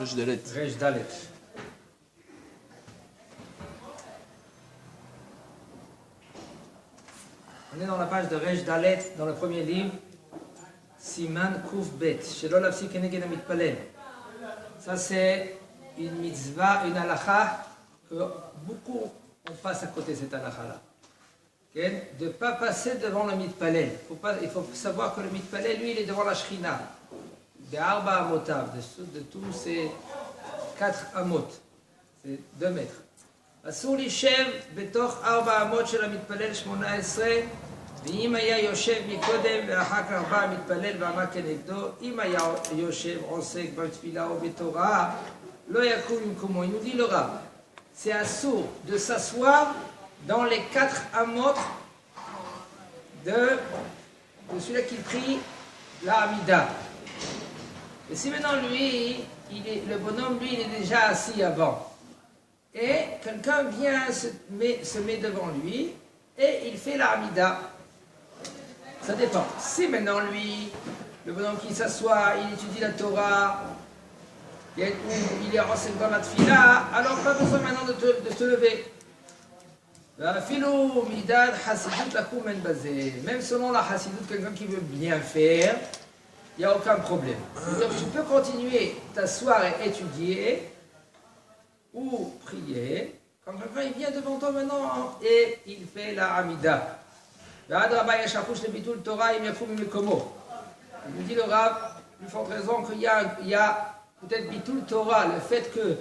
Resh Dalet. Resh Dalet. On est dans la page de Resh Dalet, dans le premier livre, Siman Kuf Bet, Shelo Lafsi Keneged Mitpalel. Ça c'est une mitzvah, une halakha, que beaucoup on passe à côté de cette halakha-là. Okay? De ne pas passer devant le mitpalel. Il faut savoir que le mitpalel, lui, il est devant la shrina. De Arba Amotav, de tous ces 4 amot. C'est 2 mètres. אסור להישב בתוך 4 אמות של המתפלל 18, ואם היה יושב מקודם ואחר כך בא המתפלל ועמד כנגדו, אם היה יושב עוסק בתפילה או בתורה, לא יקום במקומו. Il nous dit le Rav, c'est assour de s'asseoir dans les 4 amot de celui-là qui prie la Hamida. Et si maintenant lui, le bonhomme, lui, il est déjà assis avant, et quelqu'un vient, se met devant lui, et il fait la Hamida. Ça dépend. Si maintenant lui, le bonhomme qui s'assoit, il étudie la Torah, ou il est renseigné dans la Tfila, alors pas besoin maintenant de se lever. Même selon la Hassidut, quelqu'un qui veut bien faire, il n'y a aucun problème. Donc tu peux continuer t'asseoir et étudier, ou prier, quand quelqu'un il vient devant toi maintenant et il fait la Hamida. Il nous dit le Rav, une forte raison qu'il y a peut-être Bitul Torah, le fait que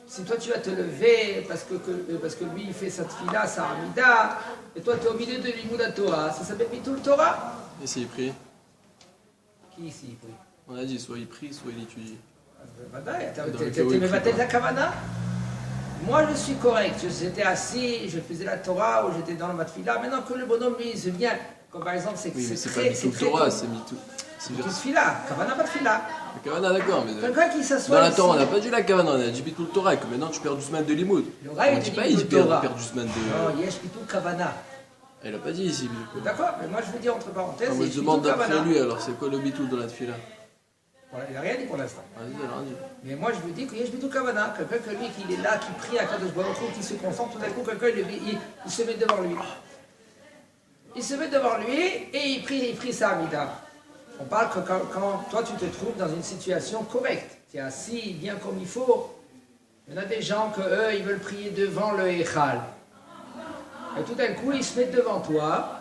si toi tu vas te lever parce que lui il fait sa tfila, sa Hamida, et toi tu es au milieu de l'Imoud Torah, ça s'appelle Bitul Torah. Et s'il prie? Qui ici il prie? On a dit soit il prie, soit il étudie. Moi je suis correct, j'étais assis, je faisais la Torah ou j'étais dans le matfila. Maintenant que le bonhomme lui il se vient, comme par exemple c'est oui, mais c'est très, pas Bitul Torah, c'est Mitou. C'est Tfila, Kavana pas Tfila. La Kavana d'accord, mais quelqu'un qui s'assoit dans la Torah on n'a pas dit la Kavana, on a dit Bitul Torah, que maintenant tu perds du semaine de limoud. Le Rav on dit pas il perd du semaine de... Non, Yesh Bitul Kavana. Elle n'a pas dit ici. D'accord, mais moi je vous dis entre parenthèses. On me demande d'après lui alors, c'est quoi le Bitul dans la Tfila? Il n'a rien dit pour l'instant. Vas-y. Mais moi je vous dis qu'il y a Bitul Kavana, quelqu'un que lui qui est là, qui prie à Kadosh Baruch Hu, qui se concentre, tout d'un coup quelqu'un il se met devant lui. Il se met devant lui et il prie sa Hamida. On parle que quand toi tu te trouves dans une situation correcte, tu es assis bien comme il faut. Il y en a des gens que eux ils veulent prier devant le Echal. Et tout d'un coup ils se mettent devant toi.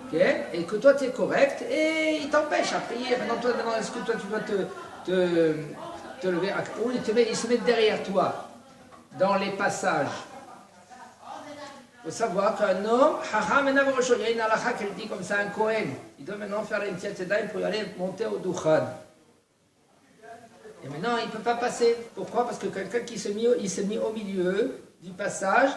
Okay, et que toi tu es correct et il t'empêche à prier. Maintenant, est-ce que toi tu vas te lever ou ils se mettent derrière toi dans les passages. Il faut savoir qu'un homme, il y a une halakha qui dit comme ça, un Kohen, il doit maintenant faire une tzitzedai pour y aller monter au Duchan. Et maintenant il ne peut pas passer. Pourquoi? Parce que quelqu'un qui s'est mis au milieu du passage,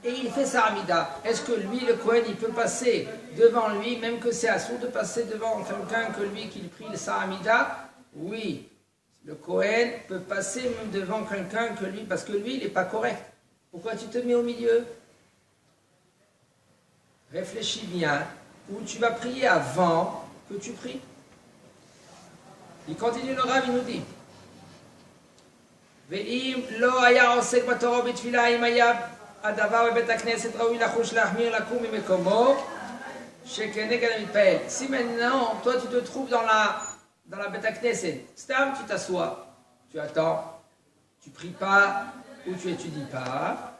et il fait sa Hamida. Est-ce que lui, le Kohen, il peut passer devant lui, même que c'est assourd de passer devant quelqu'un que lui, qu'il prie sa Hamida? Oui. Le Kohen peut passer même devant quelqu'un que lui, parce que lui, il n'est pas correct. Pourquoi tu te mets au milieu? Réfléchis bien. Ou tu vas prier avant que tu pries. Il continue le Rav, il nous dit. Ve'im lo haya osek b'Torah b'tfila im haya הדבר בבית הכנסת ראוי לחוש להחמיר לקום ממקומו שכנגד המתפעל. Si maintenant toi tu te trouves dans la Beit HaKnesset, Stam, tu t'assois, tu attends, tu pries pas ou tu étudies pas,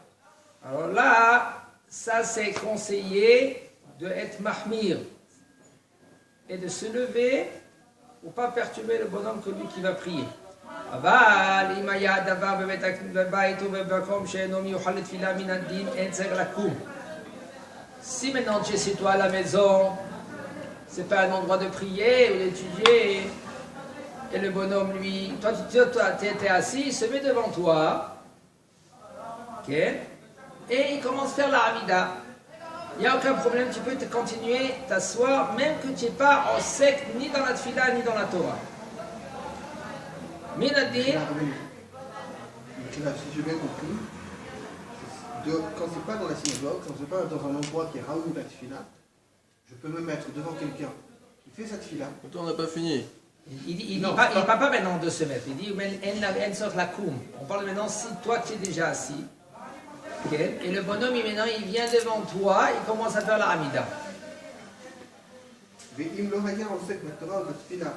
alors là ça c'est conseillé de être mahmir et de se lever pour pas perturber le bonhomme que lui qui va prier. אבל אם היה הדבר בבית ובמקום שאינו מיוחד לתפילה מן הדין, אין צריך לקום. Si maintenant tu es chez toi à la maison, c'est pas un endroit de prier ou d'étudier, et le bonhomme lui, toi tu es assis, il se met devant toi, ok, et il commence à faire la Hamida. Il n'y a aucun problème, tu peux continuer t'asseoir, même que tu n'es pas en sec ni dans la tfila ni dans la Torah. Minadir. Si j'ai bien compris, quand c'est pas dans la synagogue, quand c'est pas dans un endroit qui est raoul la tfila, je peux me mettre devant quelqu'un qui fait sa tfila. Attends, on n'a pas fini. Il ne parle pas maintenant de se mettre, il dit elle sort la coum. On parle maintenant si toi tu es déjà assis, okay, et le bonhomme maintenant il vient devant toi, il commence à faire la Hamida. ואם לא היה עוסק בתורה ובתפילה,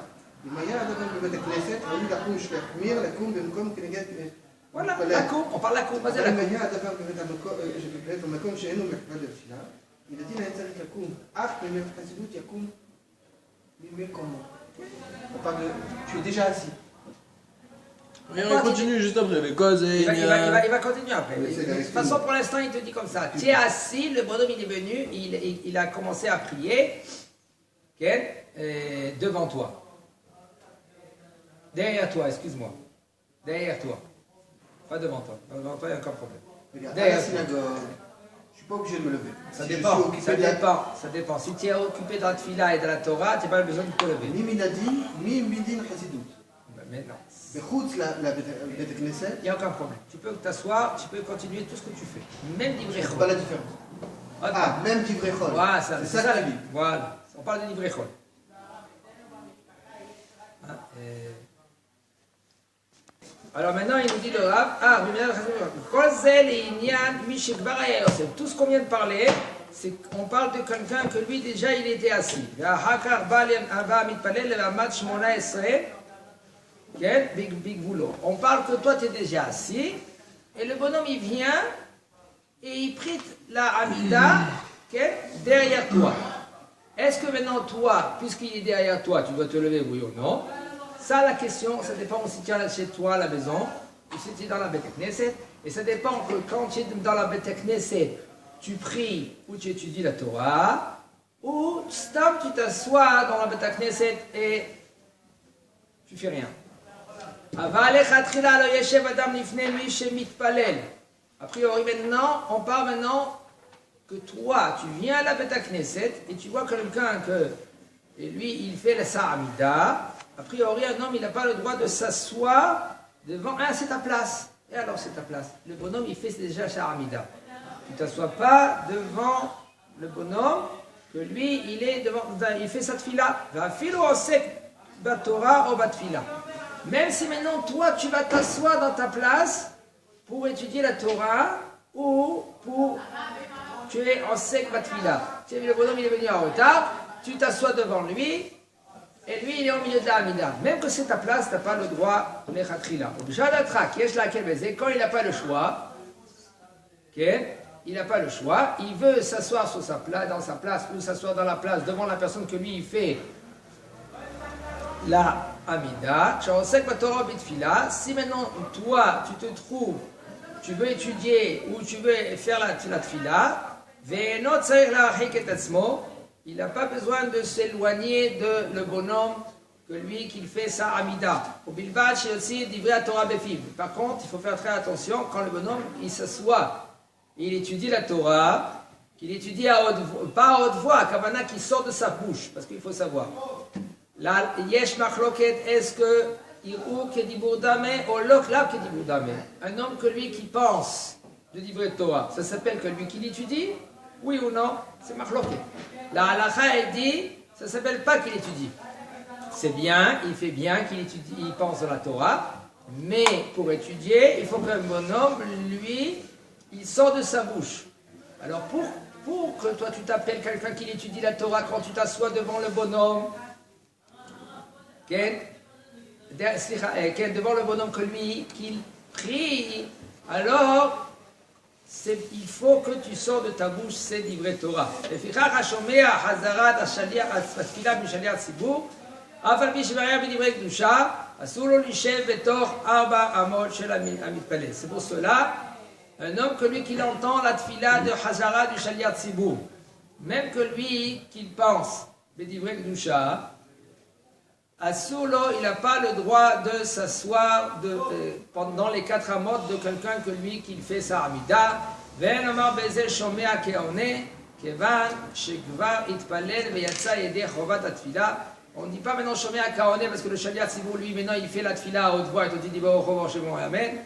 אם היה הדבר בבית הכנסת, ראוי לקום להחמיר, לקום במקום כנגד Voilà, la coum, on parle la coum, מה זה la אם coum? היה הדבר במקום שאינו מחווה לתפילה, לדעתי היה צריך לקום, אך במלך חסידות יקום ממקומו. On parle de, tu es déjà assis. Et on continue juste après, mais cause et... Il va continuer après. De toute façon, pour l'instant, il te dit comme ça. Tu es assis, le bonhomme il est venu, il a commencé à prier, okay, devant toi. Derrière toi, excuse-moi. Derrière toi. Pas devant toi. Devant toi, il n'y a aucun problème. Regarde, à la synagogue, je ne suis pas obligé de me lever. Ça Si dépend, je suis occupé ça dépend. Si tu es occupé dans la tfila et de la Torah, tu n'as pas besoin de te lever. ni minadi, ni midin chasidut. Maintenant, בחוץ לבית הכנסת, il n'y a aucun problème. Tu peux t'asseoir, tu peux continuer tout ce que tu fais. Même d'ivrei c'est pas la différence. Ah, même divrei chol. Voilà, c'est ça que tu dis. Voilà, on parle de d'ivrei chol. Alors maintenant, il nous dit le Rav, tout ce qu'on vient de parler, c'est qu'on parle de quelqu'un que lui déjà il était assis. On parle que toi tu es déjà assis, et le bonhomme il vient, et il prie la Hamida derrière toi. Est-ce que maintenant toi, puisqu'il est derrière toi, tu dois te lever, oui ou non? Ça, la question, ça dépend si tu es chez toi à la maison, ou si tu es dans la Beth Knesset, et ça dépend que quand tu es dans la Beth Knesset, tu pries ou tu étudies la Torah, ou tu t'assois dans la Beth Knesset et tu fais rien. A priori maintenant, on parle maintenant que toi, tu viens à la Beth Knesset et tu vois quelqu'un et lui, il fait la Sa'amida. A priori, un homme, il n'a pas le droit de s'asseoir devant... Ah, c'est ta place. Et alors, c'est ta place. Le bonhomme, il fait déjà Sa'amida. Tu ne t'assois pas devant le bonhomme, que lui, il fait sa tfila. Même si maintenant, toi, tu vas t'asseoir dans ta place pour étudier la Torah ou tu es en sek batfila. Tu sais, le bonhomme, il est venu en retard, tu t'assois devant lui, et lui, il est au milieu de la Hamida. Même que c'est ta place, tu n'as pas le droit de l'échatrila. Quand il n'a pas le choix, il n'a pas le choix, il veut s'asseoir sur sa place, dans sa place, ou s'asseoir dans la place devant la personne que lui, il fait la Hamida. Si maintenant, toi, tu te trouves, tu veux étudier ou tu veux faire la tfila, il n'a pas besoin de s'éloigner de le bonhomme que lui qu'il fait sa Hamida. Par contre, il faut faire très attention quand le bonhomme il s'assoit, il étudie la Torah, qu'il étudie pas à haute voix, kavana qui sort de sa bouche, parce qu'il faut savoir. Là, yesh machloket, est-ce que un homme que lui qui pense de livrer Torah, ça s'appelle que lui qui l'étudie? Oui ou non? C'est machloket. La halakha, elle dit, ça ne s'appelle pas qu'il étudie. C'est bien, il fait bien qu'il étudie, il pense à la Torah, mais pour étudier, il faut qu'un bonhomme, lui, il sort de sa bouche. Alors pour que toi tu t'appelles quelqu'un qui étudie la Torah quand tu t'assois devant le bonhomme, devant le bonhomme que lui, qu'il prie, alors il faut que tu sors de ta bouche ces livrets Torah. C'est pour cela, un homme que lui qu'il entend la tfila de Hazara du Shaliat Tzibur, même que lui qu'il pense Bedivrei Kedusha, Asulo, il n'a pas le droit de s'asseoir pendant les 4 amot de quelqu'un que lui qu'il fait sa Hamida. Ve'en bezel shomea ke'one kevan shekvar itpalel ve'yatsa yedeh chovat atfila. On ne dit pas maintenant shomea ke'one parce que le Shaliat Tzibur lui maintenant il fait la tfila à haute voix et on dit Baruch Hu Hashem Amen.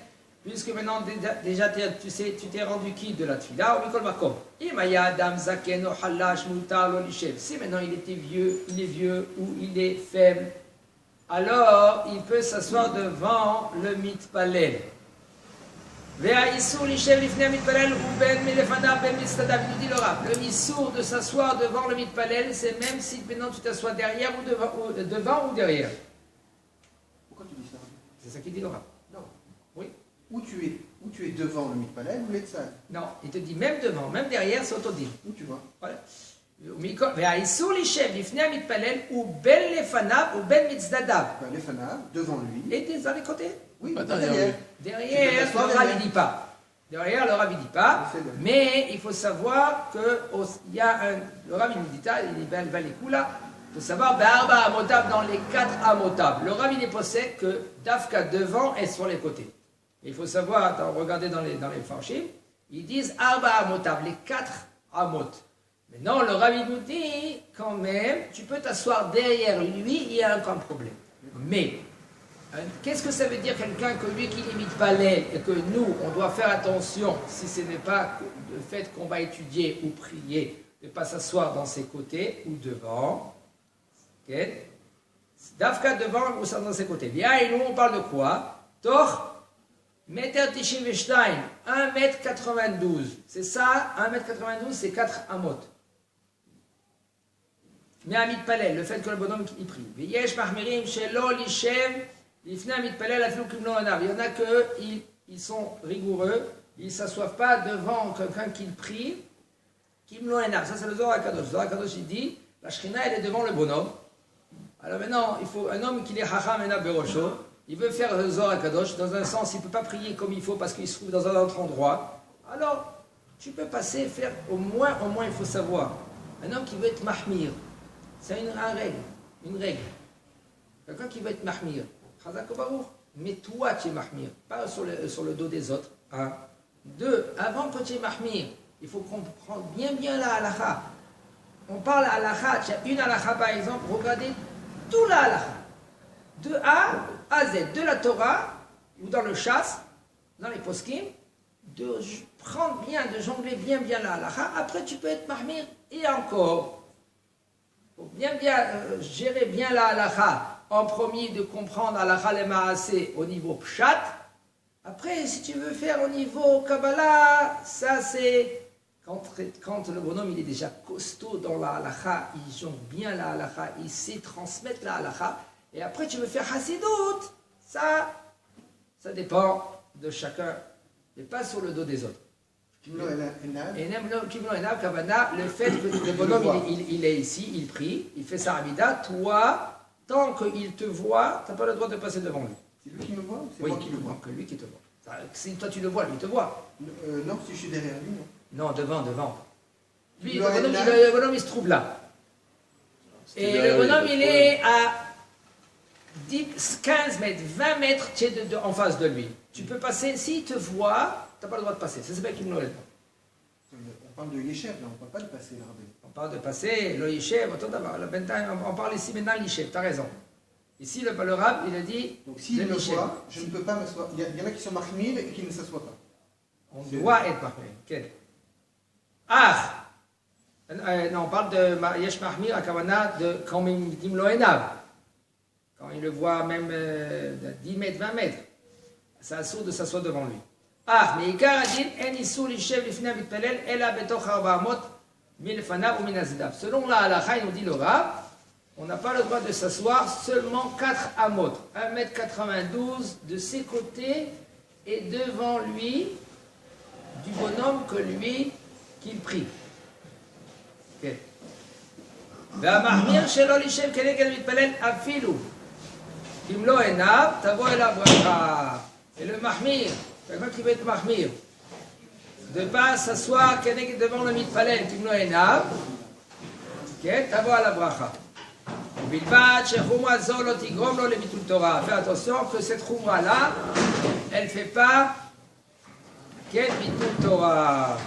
Puisque maintenant déjà tu t'es rendu quitte de la tfila, ou mikol makom. Imaya adam zaken o halash mutar lo lishev. Si maintenant il est vieux ou il est faible, alors il peut s'asseoir devant le mitpalel. Le missour de s'asseoir devant le mitpalel, c'est même si maintenant tu t'assois derrière ou devant ou derrière. Pourquoi tu dis ça? C'est ça qu'il dit le Rav. Non. Oui. Où tu es devant le mitpalel ou l'etzad? Non, il te dit même devant, même derrière, c'est autodine. Où tu vois? Voilà. והאיסור להישב לפני המתפלל הוא בין לפניו ובין מצדדיו. לפניו, devant lui. Et dans les côtés. Oui, Pas derrière. Derrière, le Rav ne dit pas. Derrière, le Rav ne dit pas. Mais il faut savoir que il y a un. Le Rav il dit ça, il dit ben les coups là. Il faut savoir Barba Amotab dans les 4 Amotab. Le Rav il est possède que Dafka devant et sur les côtés. Et il faut savoir, regardez dans les Farshim, ils disent Arba Amotab, les 4 Amot. Maintenant, le Rav nous dit quand même, tu peux t'asseoir derrière lui, il y a aucun problème. Mais qu'est-ce que ça veut dire quelqu'un que lui qui n'imite pas l'aile et que nous, on doit faire attention, si ce n'est pas le fait qu'on va étudier ou prier, de ne pas s'asseoir dans ses côtés ou devant. Okay. Dafka devant ou dans ses côtés. Bien, et nous on parle de quoi? Toch, 1m92. C'est ça, 1m92, c'est 4 amot. Mais à mitpalel, le fait que le bonhomme il prie. Il y en a qu'ils sont rigoureux, ils ne s'assoivent pas devant quelqu'un qui prie. Ça c'est le Zohar HaKadosh. Le Zohar HaKadosh il dit, la Shrina elle est devant le bonhomme. Alors maintenant, il faut un homme qui est Hacham Ena Berosho, il veut faire le Zohar HaKadosh, dans un sens, il ne peut pas prier comme il faut parce qu'il se trouve dans un autre endroit. Alors, tu peux passer, faire au moins il faut savoir. Un homme qui veut être mahmir, c'est une règle. Quelqu'un qui veut être mahmir, Chazak Baruch, mais toi tu es mahmir, pas sur le dos des autres. 2, avant que tu es mahmir, il faut comprendre bien la halakha. On parle halakha, tu as une halakha par exemple, regardez tout la halakha. De A à Z, de la Torah, ou dans le chasse, dans les poskim, de prendre bien, de jongler bien la halakha. Après tu peux être mahmir et encore. Pour bien gérer bien la halakha, en premier de comprendre halakha le maasé au niveau pshat. Après, si tu veux faire au niveau Kabbalah, ça c'est quand le bonhomme il est déjà costaud dans la halakha, il jongle bien la halakha, il sait transmettre la halakha. Et après tu veux faire Hassidut, ça dépend de chacun, mais pas sur le dos des autres. Et même le fait que le bonhomme il est ici, il prie, il fait sa Hamida, toi, tant qu'il te voit, tu n'as pas le droit de passer devant lui. C'est lui qui me voit ou c'est Oui, moi qui le vois? que lui qui te voit. Si toi tu le vois, lui te voit. Non, si je suis derrière lui, non. Non, devant. Lui, le bonhomme il se trouve là. Et le bonhomme il est à 10, 15 mètres, 20 mètres en face de lui. Tu peux passer, s'il te voit, tu n'as pas le droit de passer. Ça s'appelle Kim Noël. On parle de Yeshev, là, on ne parle pas de passer, là. On parle de passer, le Yeshev, on parle ici maintenant de Yeshev, tu as raison. Ici, le Rav, il a dit. Donc s'il me voit, je ne peux pas m'asseoir. Il y en a qui sont mahmir et qui ne s'assoient pas. On doit être mahmir. Quel? Non, on parle de Yesh Mahmir à Kavana de quand il dit Mloenav. Quand il le voit même de 10 mètres, 20 mètres. C'est assourd de s'asseoir devant lui. Mais Ikar a dit En Issour Lishev Lifnei Mitpalel Ela Betoch 400 Milfanav ou Minazdav. Selon la halakha, il nous dit le Rav, on n'a pas le droit de s'asseoir seulement 4 amot, 1m92 de ses côtés et devant lui, du bonhomme que lui, qu'il prie. Okay. והמחמיר שלא לישב כנגד מתפלל אפילו אם לא עיניו, תבוא אליו ברכה. Et le mahmir, quelqu'un qui veut être mahmir, de ne pas s'asseoir devant le mitpalel, אם לא עיניו, תבוא עליו ברכה. ובלבד שחומרה זו לא תגרום לו לביטול תורה. Fais attention que cette חומרה là, elle ne fait pas ביטול תורה.